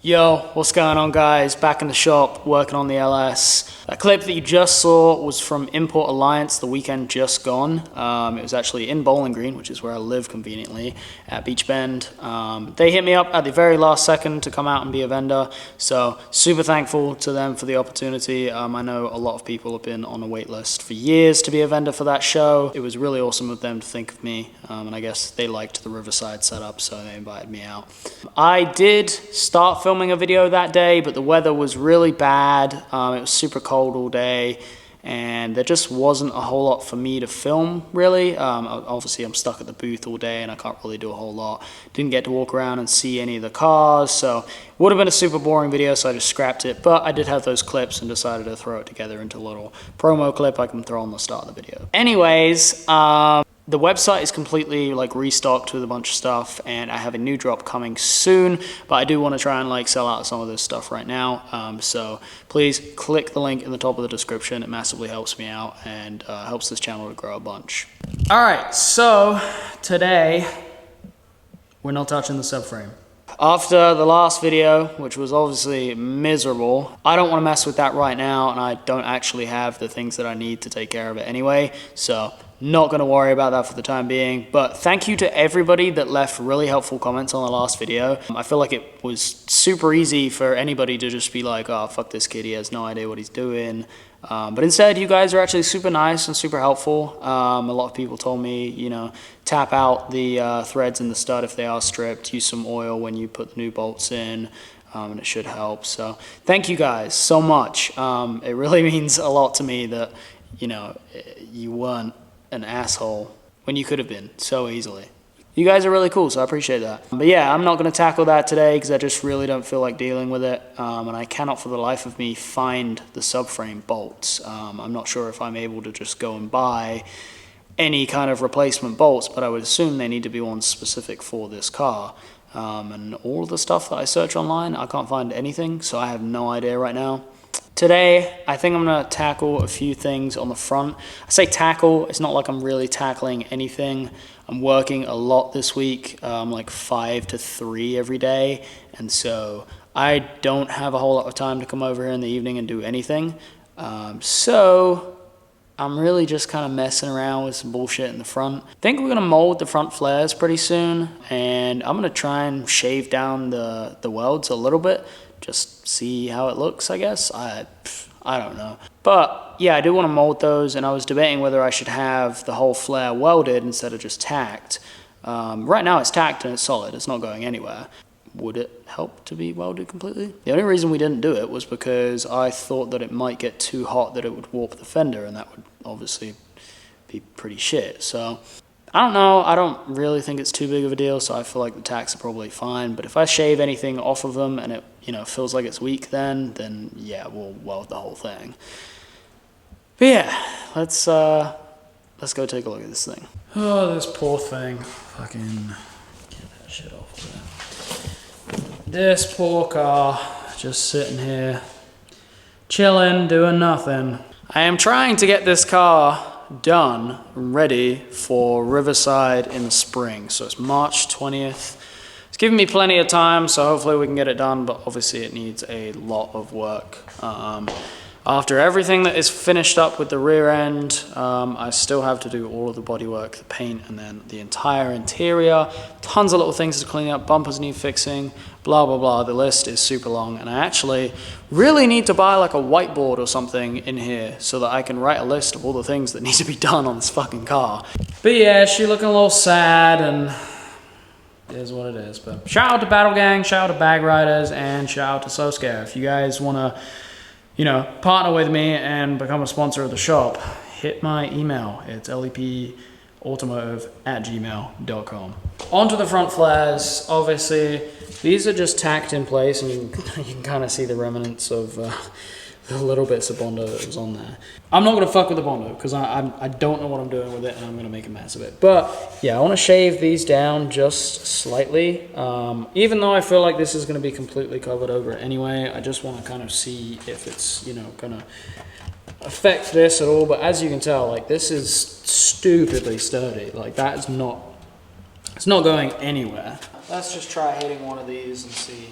Yo, what's going on guys? Back in the shop, working on the LS. That clip that you just saw was from Import Alliance the weekend just gone. It was actually in Bowling Green, which is where I live conveniently, at Beach Bend. They hit me up at the very last second to come out and be a vendor, so super thankful to them for the opportunity. I know a lot of people have been on a wait list for years to be a vendor for that show. It was really awesome of them to think of me, and I guess they liked the Riverside setup, so they invited me out. I did start filming a video that day, but the weather was really bad. It was super cold all day, and there just wasn't a whole lot for me to film, really. Obviously, I'm stuck at the booth all day, and I can't really do a whole lot. Didn't get to walk around and see any of the cars, so it would have been a super boring video, so I just scrapped it. But I did have those clips and decided to throw it together into a little promo clip I can throw on the start of the video. Anyways, the website is completely restocked with a bunch of stuff, and I have a new drop coming soon, but I do want to try and sell out some of this stuff right now. So please click the link in the top of the description. It massively helps me out and helps this channel to grow a bunch. All right, so today we're not touching the subframe. After the last video, which was obviously miserable, I don't want to mess with that right now, and I don't actually have the things that I need to take care of it anyway, so not going to worry about that for the time being. But thank you to everybody that left really helpful comments on the last video. I feel like it was super easy for anybody to just be like, oh, fuck this kid, he has no idea what he's doing. But instead, you guys are actually super nice and super helpful. A lot of people told me, you know, tap out the threads in the stud if they are stripped, use some oil when you put the new bolts in, and it should help. So thank you guys so much. It really means a lot to me that, you know, you weren't an asshole when you could have been so easily. You guys are really cool, so I appreciate that. But yeah, I'm not going to tackle that today because I just really don't feel like dealing with it, and I cannot for the life of me find the subframe bolts. I'm not sure if I'm able to just go and buy any kind of replacement bolts, but I would assume they need to be ones specific for this car. And all of the stuff that I search online, I can't find anything, so I have no idea right now. Today, I think I'm going to tackle a few things on the front. I say tackle, it's not like I'm really tackling anything. I'm working a lot this week, like 5 to 3 every day, and so I don't have a whole lot of time to come over here in the evening and do anything. So I'm really just kind of messing around with some bullshit in the front. I think we're going to mold the front flares pretty soon, and I'm going to try and shave down the welds a little bit. Just see how it looks, I guess. I don't know. But yeah, I do want to mold those, and I was debating whether I should have the whole flare welded instead of just tacked. Right now it's tacked and it's solid. It's not going anywhere. Would it help to be welded completely? The only reason we didn't do it was because I thought that it might get too hot that it would warp the fender, and that would obviously be pretty shit. So I don't know. I don't really think it's too big of a deal, so I feel like the tacks are probably fine. But if I shave anything off of them and it, you know, feels like it's weak, then yeah, we'll weld the whole thing. But yeah, let's go take a look at this thing. Oh, this poor thing. Fucking get that shit off of there. This poor car, just sitting here, chilling, doing nothing. I am trying to get this car done, ready for Riverside in the spring. So it's March 20th. It's giving me plenty of time, so hopefully we can get it done, but obviously it needs a lot of work. After everything that is finished up with the rear end, I still have to do all of the bodywork, the paint, and then the entire interior. Tons of little things to clean up, bumpers need fixing, blah, blah, blah. The list is super long, and I actually really need to buy like a whiteboard or something in here so that I can write a list of all the things that need to be done on this fucking car. But yeah, she's looking a little sad, and it is what it is. But shout out to Battle Gang, shout out to Bag Riders, and shout out to So Scare. If you guys want to, you know, partner with me and become a sponsor of the shop, hit my email. It's lepautomotive@gmail.com. Onto the front flares. Obviously, these are just tacked in place, and you can kind of see the remnants of the little bits of Bondo that was on there. I'm not going to fuck with the Bondo because I don't know what I'm doing with it, and I'm going to make a mess of it. But yeah, I want to shave these down just slightly. Even though I feel like this is going to be completely covered over it anyway, I just want to kind of see if it's, you know, going to affect this at all. But as you can tell, like, this is stupidly sturdy. Like, that is not, it's not going anywhere. Let's just try hitting one of these and see.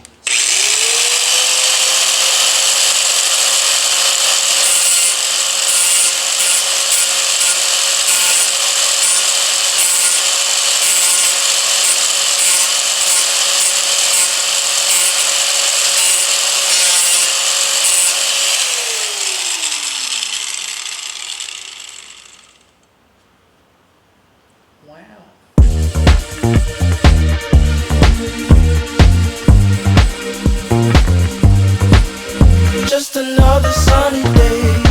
Just another sunny day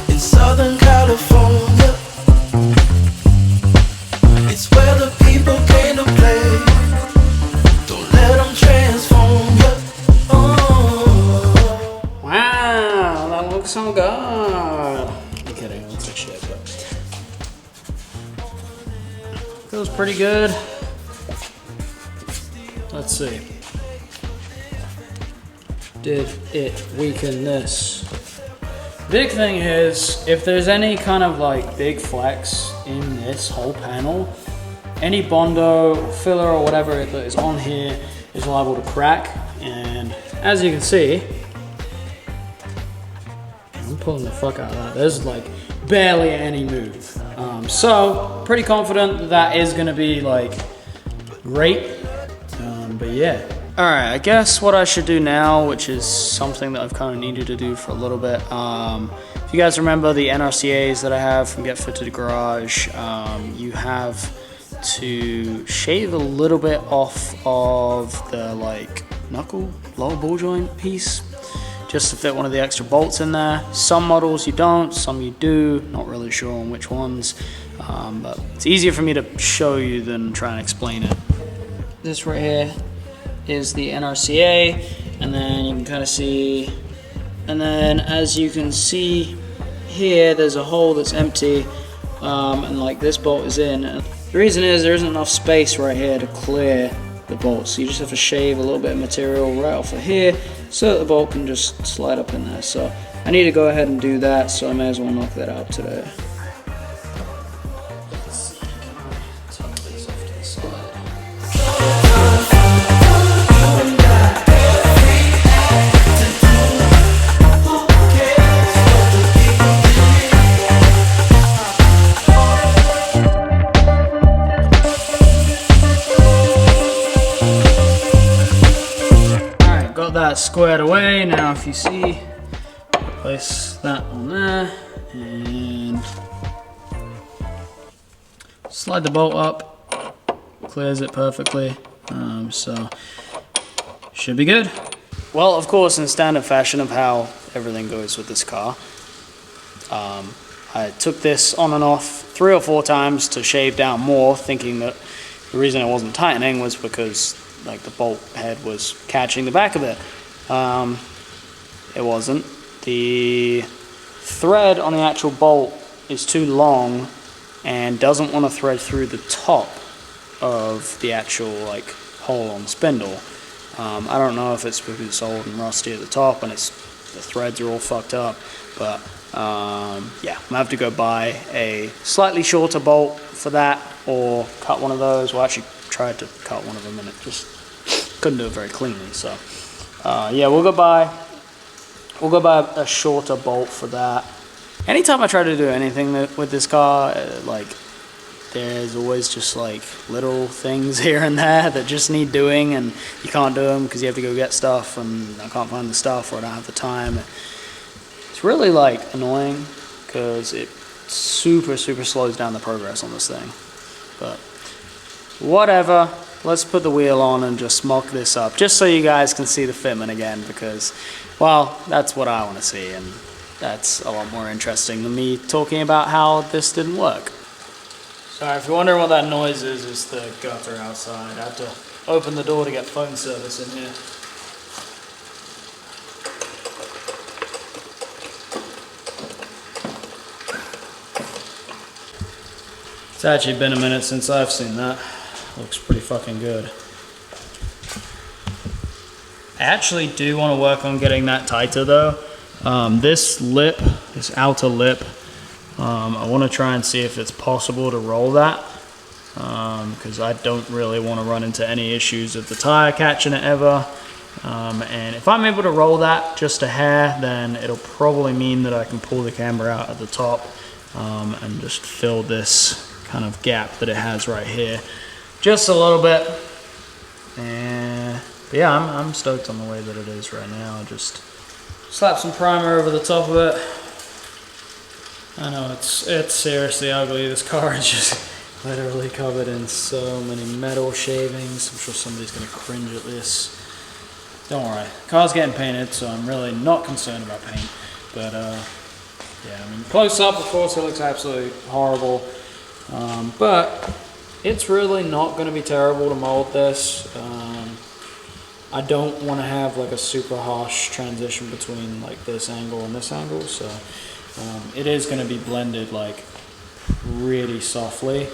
in Southern California. It's where the people came to play. Don't let them transform you. Oh. Wow, that looks so good. I'm kidding, it looks like shit, but feels pretty good. Let's see. Did it weaken this? Big thing is, if there's any kind of like big flex in this whole panel, any Bondo, filler or whatever that is on here is liable to crack. And as you can see, I'm pulling the fuck out of that. There's like barely any move. So pretty confident that that is gonna be like great. But yeah. All right, I guess what I should do now, which is something that I've kind of needed to do for a little bit. If you guys remember the NRCAs that I have from Get Fit to the Garage, you have to shave a little bit off of the like knuckle, lower ball joint piece, just to fit one of the extra bolts in there. Some models you don't, some you do, not really sure on which ones, but it's easier for me to show you than try and explain it. This right here is the NRCA, and then you can kind of see, and then as you can see here, there's a hole that's empty, and like this bolt is in. And the reason is there isn't enough space right here to clear the bolt, so you just have to shave a little bit of material right off of here so that the bolt can just slide up in there. So I need to go ahead and do that, so I may as well knock that out today. That squared away. Now if you see, place that on there and slide the bolt up, clears it perfectly, so should be good. Well, of course, in standard fashion of how everything goes with this car, I took this on and off 3 or 4 times to shave down more, thinking that the reason it wasn't tightening was because like the bolt head was catching the back of it. It wasn't. The thread on the actual bolt is too long and doesn't want to thread through the top of the actual like hole on the spindle. I don't know if it's because it's old and rusty at the top and the threads are all fucked up, but yeah, I'm gonna have to go buy a slightly shorter bolt for that or cut one of those. Well, actually tried to cut one of them and it just couldn't do it very cleanly, so yeah, we'll go buy a shorter bolt for that. Anytime I try to do anything with this car, like there's always just like little things here and there that just need doing and you can't do them because you have to go get stuff and I can't find the stuff or I don't have the time. It's really like annoying because it super slows down the progress on this thing, but whatever. Let's put the wheel on and just mock this up, just so you guys can see the fitment again, because, well, that's what I want to see, and that's a lot more interesting than me talking about how this didn't work. Sorry, if you're wondering what that noise is, it's the gutter outside. I had to open the door to get phone service in here. It's actually been a minute since I've seen that. Looks pretty fucking good. I actually do want to work on getting that tighter though. This lip, this outer lip, I want to try and see if it's possible to roll that, because I don't really want to run into any issues of the tire catching it ever. And if I'm able to roll that just a hair, then it'll probably mean that I can pull the camber out at the top and just fill this kind of gap that it has right here just a little bit. And but yeah, I'm stoked on the way that it is right now. Just slap some primer over the top of it. I know it's seriously ugly. This car is just literally covered in so many metal shavings. I'm sure somebody's gonna cringe at this. Don't worry, car's getting painted, so I'm really not concerned about paint. But yeah, I mean, close up, of course, it looks absolutely horrible. But it's really not gonna be terrible to mold this. I don't want to have like a super harsh transition between like this angle and this angle, so it is going to be blended like really softly.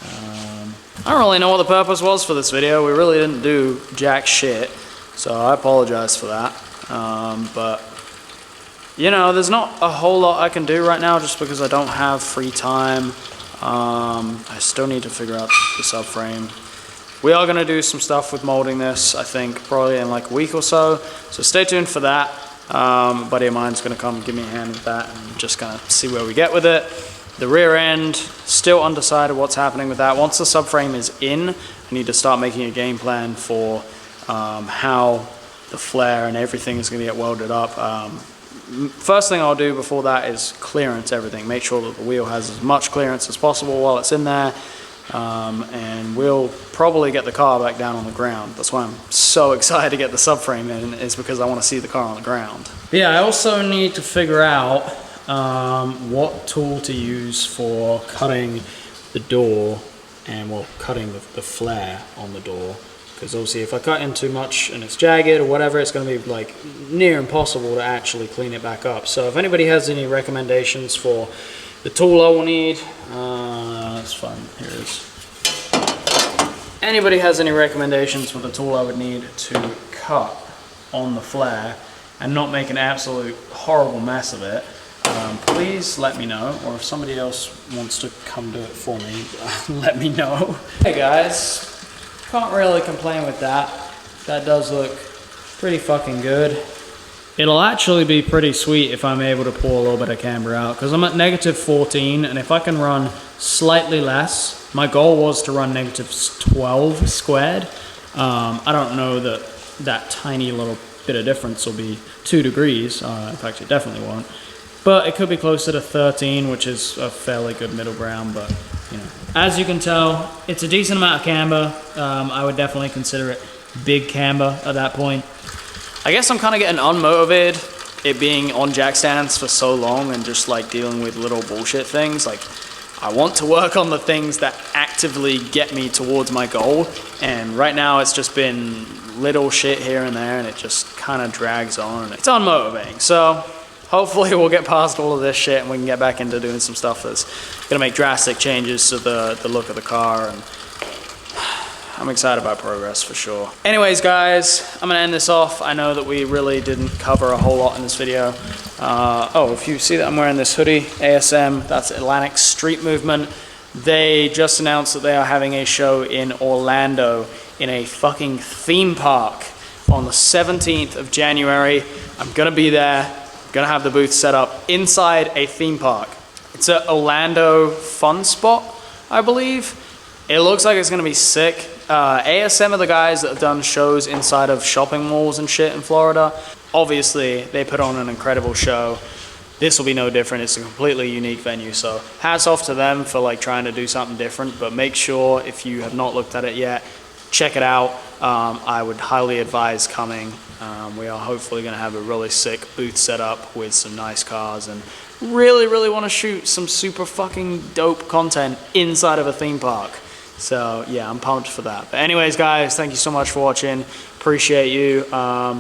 I don't really know what the purpose was for this video. We really didn't do jack shit, so I apologize for that. But you know, there's not a whole lot I can do right now just because I don't have free time. I still need to figure out the subframe. We are going to do some stuff with molding this, I think, probably in like a week or so. So stay tuned for that. A buddy of mine's going to come give me a hand with that and just going to see where we get with it. The rear end, still undecided what's happening with that. Once the subframe is in, I need to start making a game plan for how the flare and everything is going to get welded up. First thing I'll do before that is clearance everything. Make sure that the wheel has as much clearance as possible while it's in there. And we'll probably get the car back down on the ground. That's why I'm so excited to get the subframe in, is because I want to see the car on the ground. But yeah, I also need to figure out what tool to use for cutting the door and, well, cutting the flare on the door. Because obviously if I cut in too much and it's jagged or whatever, it's going to be like near impossible to actually clean it back up. So if anybody has any recommendations for the tool I will need, that's fine, here it is. Anybody has any recommendations for the tool I would need to cut on the flare and not make an absolute horrible mess of it, please let me know. Or if somebody else wants to come do it for me, let me know. Hey guys, can't really complain with that. That does look pretty fucking good. It'll actually be pretty sweet if I'm able to pull a little bit of camber out, because I'm at -14, and if I can run slightly less, my goal was to run -12 squared. I don't know that that tiny little bit of difference will be 2 degrees. In fact, it definitely won't. But it could be closer to 13, which is a fairly good middle ground. But you know, as you can tell, it's a decent amount of camber. I would definitely consider it big camber at that point. I guess I'm kind of getting unmotivated, it being on jack stands for so long and just like dealing with little bullshit things. Like, I want to work on the things that actively get me towards my goal, and right now it's just been little shit here and there, and it just kind of drags on, and it's unmotivating. So hopefully we'll get past all of this shit and we can get back into doing some stuff that's gonna make drastic changes to the look of the car, and I'm excited about progress for sure. Anyways guys, I'm gonna end this off. I know that we really didn't cover a whole lot in this video. Oh, if you see that I'm wearing this hoodie, ASM, that's Atlantic Street Movement. They just announced that they are having a show in Orlando in a fucking theme park on the 17th of January. I'm gonna be there, gonna have the booth set up inside a theme park. It's at Orlando Fun Spot, I believe. It looks like it's gonna be sick. ASM are the guys that have done shows inside of shopping malls and shit in Florida. Obviously, they put on an incredible show. This will be no different. It's a completely unique venue, so hats off to them for like trying to do something different. But make sure, if you have not looked at it yet, check it out. I would highly advise coming. We are hopefully going to have a really sick booth set up with some nice cars, and really want to shoot some super fucking dope content inside of a theme park. So yeah, I'm pumped for that. But anyways guys, thank you so much for watching. Appreciate you.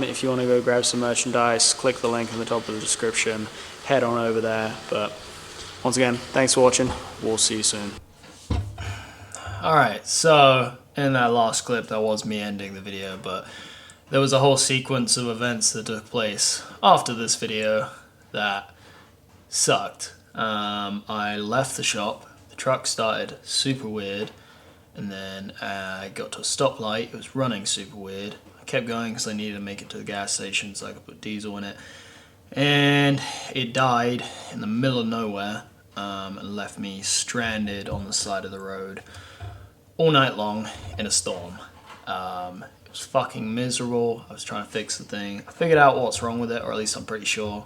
If you want to go grab some merchandise, click the link in the top of the description. Head on over there. But once again, thanks for watching. We'll see you soon. Alright, so in that last clip, that was me ending the video, but there was a whole sequence of events that took place after this video that sucked. I left the shop, the truck started super weird, and then I got to a stoplight. It was running super weird. I kept going because I needed to make it to the gas station so I could put diesel in it, and it died in the middle of nowhere, and left me stranded on the side of the road all night long in a storm. It was fucking miserable. I was trying to fix the thing. I figured out what's wrong with it, or at least I'm pretty sure.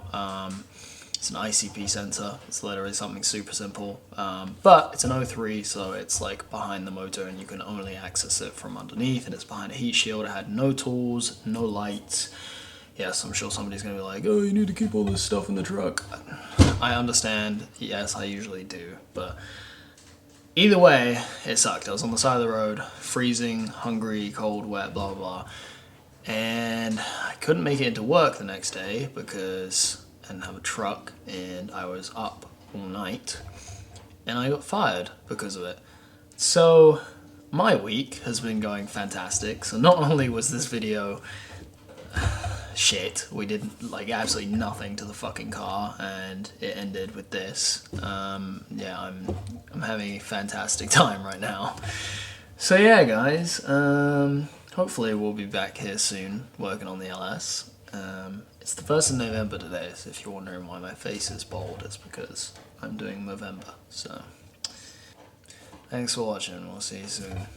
It's an ICP sensor. It's literally something super simple, but it's an 03, so it's like behind the motor and you can only access it from underneath, and it's behind a heat shield. It had no tools, no lights. Yes, I'm sure somebody's gonna be like, oh, you need to keep all this stuff in the truck. I understand, yes, I usually do, but either way, it sucked. I was on the side of the road, freezing, hungry, cold, wet, blah, blah, blah. And I couldn't make it into work the next day because I didn't have a truck, and I was up all night, and I got fired because of it. So my week has been going fantastic. So not only was this video shit, we did like absolutely nothing to the fucking car, and it ended with this. Yeah, I'm having a fantastic time right now. So yeah, guys, hopefully we'll be back here soon working on the LS. It's the 1st of November today, so if you're wondering why my face is bald, it's because I'm doing Movember. So thanks for watching, we'll see you soon.